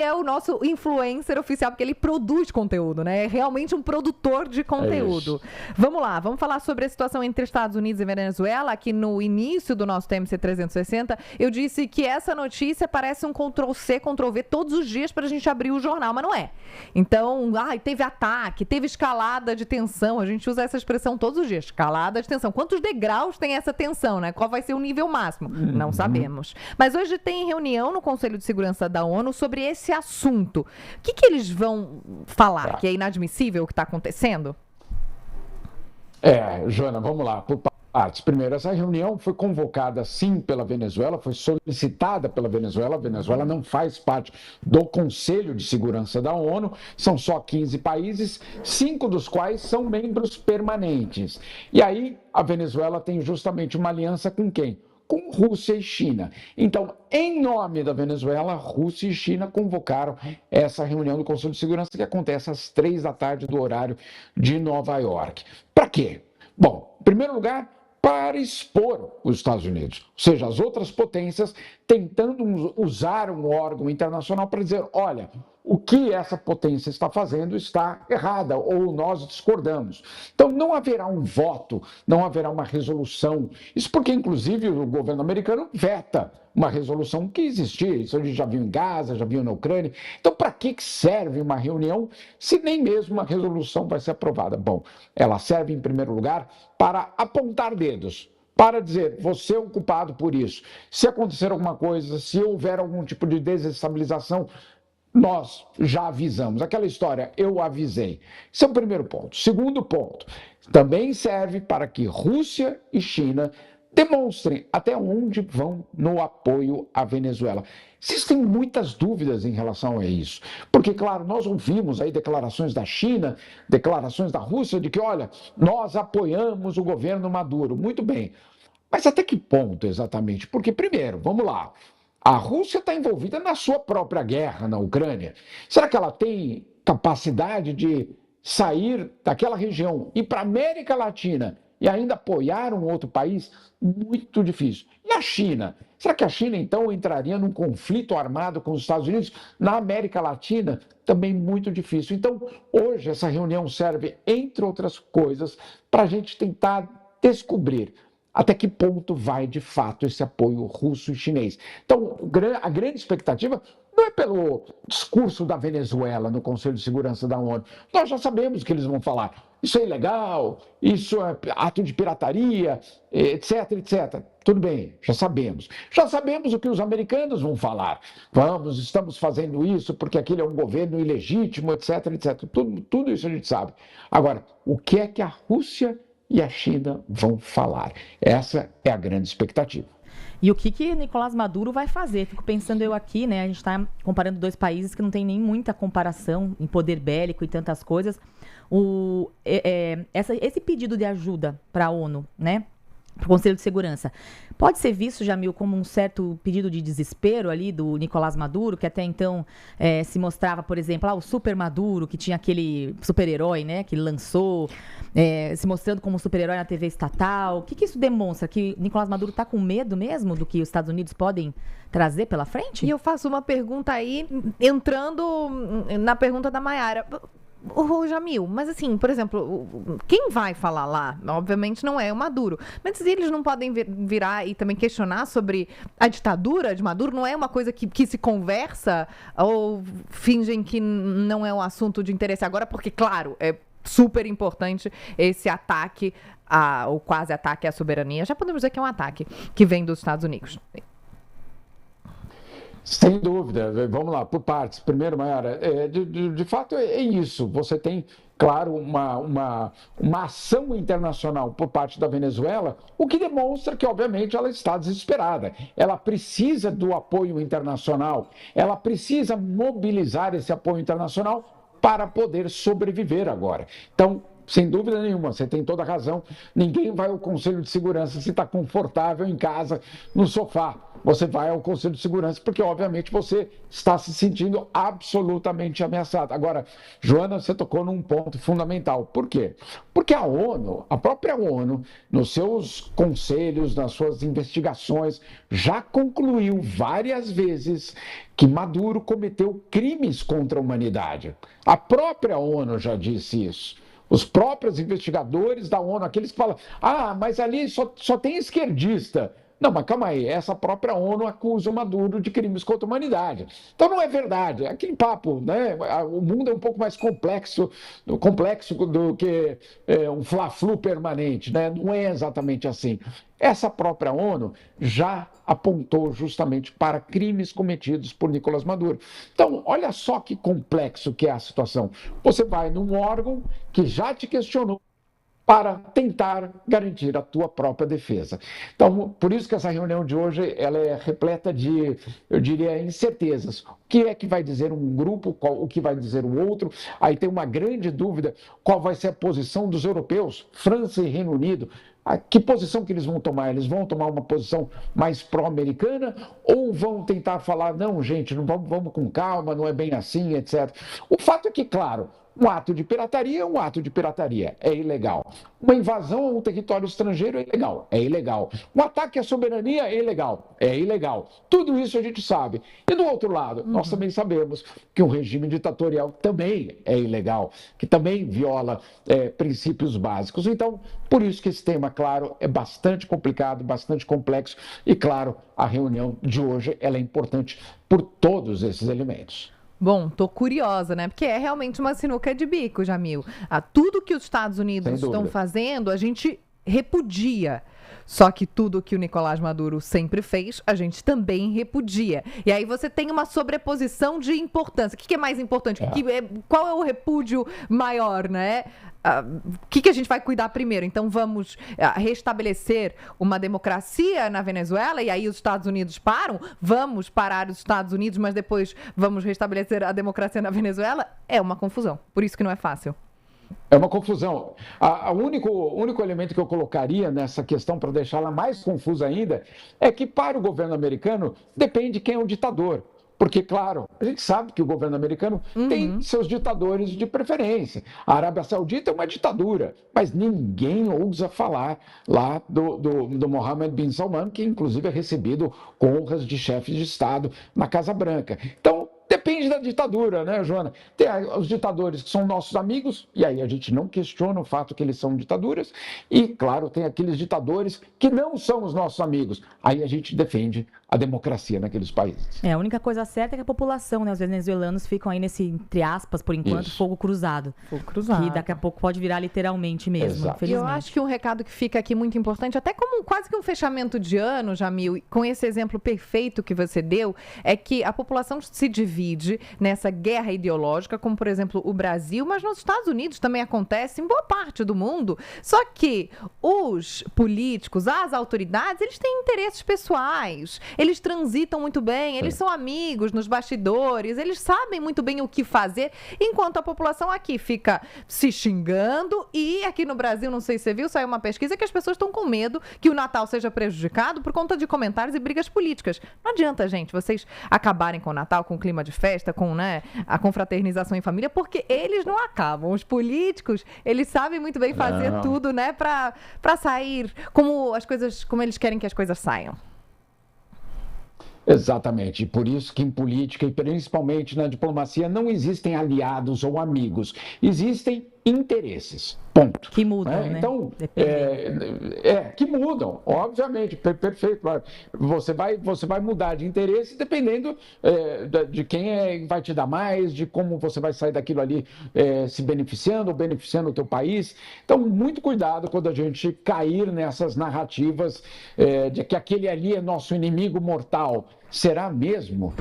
é o nosso influencer oficial, porque ele produz conteúdo, né? É realmente um produtor de conteúdo. Vamos lá, vamos falar sobre a situação entre Estados Unidos e Venezuela. Aqui no início do nosso TMC 360, eu disse que essa notícia parece um Ctrl-C, Ctrl-V todos os dias para a gente abrir o jornal, mas não é. Então, teve ataque, teve escalada de tensão, a gente usa essa expressão todos os dias, escalada de tensão. Quantos degraus tem essa tensão, né? Qual vai ser o nível máximo? Não sabemos. Mas hoje tem reunião no Conselho de Segurança da ONU sobre esse assunto. O que eles vão falar? Que é inadmissível o que está acontecendo? Joana, vamos lá, por partes. Primeiro, essa reunião foi convocada sim pela Venezuela, foi solicitada pela Venezuela. A Venezuela não faz parte do Conselho de Segurança da ONU, são só 15 países, 5 dos quais são membros permanentes. E aí, a Venezuela tem justamente uma aliança com quem? Com Rússia e China. Então, em nome da Venezuela, Rússia e China convocaram essa reunião do Conselho de Segurança que acontece às 3 da tarde do horário de Nova York. Para quê? Bom, em primeiro lugar, para expor os Estados Unidos, ou seja, as outras potências tentando usar um órgão internacional para dizer, olha, o que essa potência está fazendo está errada, ou nós discordamos. Então, não haverá um voto, não haverá uma resolução. Isso porque, inclusive, o governo americano veta uma resolução que existia. Isso a gente já viu em Gaza, já viu na Ucrânia. Então, para que serve uma reunião se nem mesmo uma resolução vai ser aprovada? Bom, ela serve, em primeiro lugar, para apontar dedos, para dizer, você é o culpado por isso. Se acontecer alguma coisa, se houver algum tipo de desestabilização, nós já avisamos. Aquela história, eu avisei. Esse é o primeiro ponto. Segundo ponto, também serve para que Rússia e China demonstrem até onde vão no apoio à Venezuela. Existem muitas dúvidas em relação a isso, porque, claro, nós ouvimos aí declarações da China, declarações da Rússia, de que, olha, nós apoiamos o governo Maduro. Muito bem, mas até que ponto exatamente? Porque, primeiro, vamos lá, a Rússia está envolvida na sua própria guerra na Ucrânia. Será que ela tem capacidade de sair daquela região e para a América Latina e ainda apoiar um outro país? Muito difícil. E a China? Será que a China, então, entraria num conflito armado com os Estados Unidos? Na América Latina, também muito difícil. Então, hoje, essa reunião serve, entre outras coisas, para a gente tentar descobrir até que ponto vai, de fato, esse apoio russo e chinês. Então, a grande expectativa não é pelo discurso da Venezuela no Conselho de Segurança da ONU. Nós já sabemos que eles vão falar. Isso é ilegal, isso é ato de pirataria, etc, etc. Tudo bem, já sabemos. Já sabemos o que os americanos vão falar. Estamos fazendo isso porque aquele é um governo ilegítimo, etc, etc. Tudo isso a gente sabe. Agora, o que é que a Rússia e a China vão falar? Essa é a grande expectativa. E o que Nicolás Maduro vai fazer? Fico pensando eu aqui, né? A gente está comparando dois países que não tem nem muita comparação em poder bélico e tantas coisas. Esse pedido de ajuda para a ONU, né? Para o Conselho de Segurança, pode ser visto, Jamil, como um certo pedido de desespero ali do Nicolás Maduro, que até então se mostrava, por exemplo, o super Maduro, que tinha aquele super-herói, né, que lançou, se mostrando como super-herói na TV estatal. O que isso demonstra? Que Nicolás Maduro está com medo mesmo do que os Estados Unidos podem trazer pela frente? E eu faço uma pergunta aí, entrando na pergunta da Mayara. Ô, Jamil, mas assim, por exemplo, quem vai falar lá, obviamente não é o Maduro, mas eles não podem virar e também questionar sobre a ditadura de Maduro? Não é uma coisa que se conversa ou fingem que não é um assunto de interesse agora? Porque, claro, é super importante esse ataque, ou quase ataque à soberania, já podemos dizer que é um ataque, que vem dos Estados Unidos. Sem dúvida, vamos lá, por partes. Primeiro, Mayara, de fato é isso. Você tem, claro, uma ação internacional por parte da Venezuela, o que demonstra que, obviamente, ela está desesperada. Ela precisa do apoio internacional, ela precisa mobilizar esse apoio internacional para poder sobreviver agora. Então, sem dúvida nenhuma, você tem toda a razão. Ninguém vai ao Conselho de Segurança se está confortável em casa, no sofá. Você vai ao Conselho de Segurança porque, obviamente, você está se sentindo absolutamente ameaçado. Agora, Joana, você tocou num ponto fundamental. Por quê? Porque a ONU, a própria ONU, nos seus conselhos, nas suas investigações, já concluiu várias vezes que Maduro cometeu crimes contra a humanidade. A própria ONU já disse isso. Os próprios investigadores da ONU, aqueles que falam, mas ali só tem esquerdista. Não, mas calma aí, essa própria ONU acusa o Maduro de crimes contra a humanidade. Então não é verdade, aquele papo, né? O mundo é um pouco mais complexo do que um fla-flu permanente, né? Não é exatamente assim. Essa própria ONU já apontou justamente para crimes cometidos por Nicolás Maduro. Então, olha só que complexo que é a situação. Você vai num órgão que já te questionou para tentar garantir a tua própria defesa. Então, por isso que essa reunião de hoje ela é repleta de, eu diria, incertezas. O que é que vai dizer um grupo, o que vai dizer o outro? Aí tem uma grande dúvida, qual vai ser a posição dos europeus, França e Reino Unido. Que posição que eles vão tomar? Eles vão tomar uma posição mais pró-americana ou vão tentar falar, não, gente, não vamos com calma, não é bem assim, etc. O fato é que, claro, um ato de pirataria é um ato de pirataria, é ilegal. Uma invasão a um território estrangeiro é ilegal, é ilegal. Um ataque à soberania é ilegal, é ilegal. Tudo isso a gente sabe. E do outro lado, nós também sabemos que um regime ditatorial também é ilegal, que também viola princípios básicos. Então, por isso que esse tema, claro, é bastante complicado, bastante complexo. E, claro, a reunião de hoje ela é importante por todos esses elementos. Bom, tô curiosa, né? Porque é realmente uma sinuca de bico, Jamil. Tudo que os Estados Unidos estão fazendo, a gente repudia. Só que tudo que o Nicolás Maduro sempre fez, a gente também repudia. E aí você tem uma sobreposição de importância. O que é mais importante? Qual é o repúdio maior, né? O que a gente vai cuidar primeiro? Então vamos restabelecer uma democracia na Venezuela e aí os Estados Unidos param? Vamos parar os Estados Unidos, mas depois vamos restabelecer a democracia na Venezuela? É uma confusão. Por isso que não é fácil. É uma confusão. O único elemento que eu colocaria nessa questão, para deixá-la mais confusa ainda, é que para o governo americano depende quem é o ditador. Porque, claro, a gente sabe que o governo americano tem seus ditadores de preferência. A Arábia Saudita é uma ditadura, mas ninguém ousa falar lá do Mohammed bin Salman, que inclusive é recebido com honras de chefe de Estado na Casa Branca. Então, depende da ditadura, né, Joana? Tem os ditadores que são nossos amigos, e aí a gente não questiona o fato que eles são ditaduras, e, claro, tem aqueles ditadores que não são os nossos amigos. Aí a gente defende a democracia naqueles países. A única coisa certa é que a população, né, os venezuelanos ficam aí nesse, entre aspas, por enquanto, fogo cruzado. Fogo cruzado. Que daqui a pouco pode virar literalmente mesmo, infelizmente. Eu acho que um recado que fica aqui muito importante, até como quase que um fechamento de ano, Jamil, com esse exemplo perfeito que você deu, é que a população se divide nessa guerra ideológica, como, por exemplo, o Brasil, mas nos Estados Unidos também acontece, em boa parte do mundo. Só que os políticos, as autoridades, eles têm interesses pessoais. Eles transitam muito bem, eles são amigos nos bastidores, eles sabem muito bem o que fazer, enquanto a população aqui fica se xingando e aqui no Brasil, não sei se você viu, saiu uma pesquisa que as pessoas estão com medo que o Natal seja prejudicado por conta de comentários e brigas políticas. Não adianta, gente, vocês acabarem com o Natal, com o clima de festa, com, né, a confraternização em família, porque eles não acabam. Os políticos, eles sabem muito bem fazer tudo, né, pra sair como eles querem que as coisas saiam. Exatamente, por isso que em política e principalmente na diplomacia não existem aliados ou amigos, existem interesses, ponto. Que mudam, né? Então, que mudam, obviamente, perfeito. Você vai mudar de interesse dependendo de quem vai te dar mais, de como você vai sair daquilo ali se beneficiando ou beneficiando o teu país. Então, muito cuidado quando a gente cair nessas narrativas de que aquele ali é nosso inimigo mortal. Será mesmo?